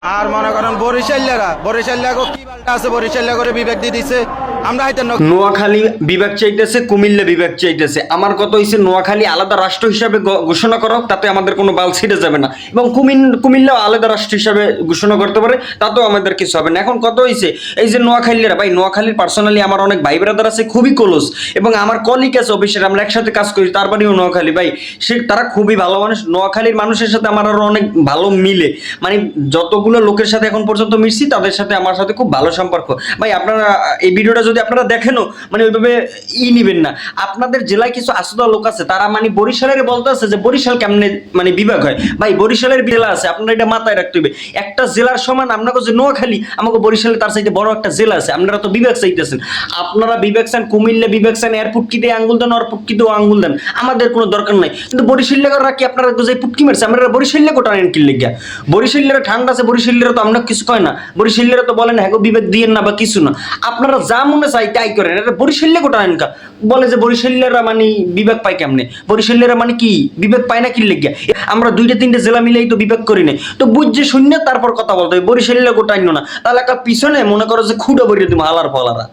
আর মনে করেন বরিশাল্লাগো কি বালটা আছে, বরিশাল্লা করে বিবেক দিয়ে দিছে। আমরা হয়তো নোয়াখালী বিভাগ চাইতেছে, কুমিল্লা বিভাগ চাইতেছে। আমার কথা হইছে নোয়াখালী আলাদা রাষ্ট্র হিসাবে ঘোষণা করো, তাতে আমাদের কোনো বাল ছিঁড়ে যাবে না, এবং কুমিল্লাও আলাদা রাষ্ট্র হিসাবে ঘোষণা করতে পারে, তাতেও আমাদের কিছু হবে না। এখন কথা হইছে এই যে নোয়াখালীরা, ভাই নোয়াখালীর পার্সোনালি আমার অনেক ভাই ব্রাদার আছে, খুবই ক্লোজ, এবং আমার কলিগ আছে অফিসের, আমরা একসাথে কাজ করি, তার বাড়িও নোয়াখালী। ভাই তারা খুবই ভালো মানুষ। নোয়াখালীর মানুষের সাথে আমার আরো অনেক ভালো মিলে, মানে যতগুলো লোকের সাথে এখন পর্যন্ত মিশছি তাদের সাথে আমার সাথে খুব ভালো সম্পর্ক। ভাই আপনারা এই ভিডিওটা যদি আপনারা দেখেনও, মানে ওইভাবে নিবেন না। আপনাদের জেলায় কিছু আসুদা লোক আছে, তারা মানে বরিশালের বলতে আছে যে বরিশাল কেমনে মানে বিভাগ হয়। ভাই বরিশালের জেলা আছে, আপনারা এটা মাথায় রাখতে হবে। একটা জেলার সমান আপনাকে যে নোয়াখালী, আমাকে বরিশালে তার চাইতে বড় একটা জেলা আছে। আপনারা তো বিভাগ চাইতেছেন, আপনারা বিভাগ চান, কুমিল্লা বিভাগ চান, এর পুটকি দিয়ে আঙ্গুল দেন, ওর পুটকি দিয়ে আঙ্গুল দেন, আমাদের কোনো দরকার নাই। কিন্তু বরিশাল্লারা কি আপনারা যে পুটকি মারছে, আমরা বরিশাল্লা কোটা নেন কি লেগিয়া? বরিশাল্লারা ঠান্ডা আছে, বরিশাল্লারা তো আমরা কিছু কয় না, বরিশাল্লারা তো বলেন হ্যাঁ বিভাগ দিয়েন না বা কিছু না। আপনারা যা মনে চাই তাই করেন, এটা বরিশাল্লা কোটা নেন কা? বলে যে বরিশাল্লারা মানে বিভাগ পায় কেমনে, বরিশাল্লারা মানে কি বিভাগ পায় না কি লেগিয়া? আমরা দুইটা তিনটে জেলা মিলেই তো বিভাগ করি নাই। তো বুঝছে শূন্য তারপর কথা বলতে হবে, বরিশাল্লা কোটা আইনো না, তাহলে একটা পিছনে মনে করো যে খুঁড়ো বইরে তুমি আলার ফলারা।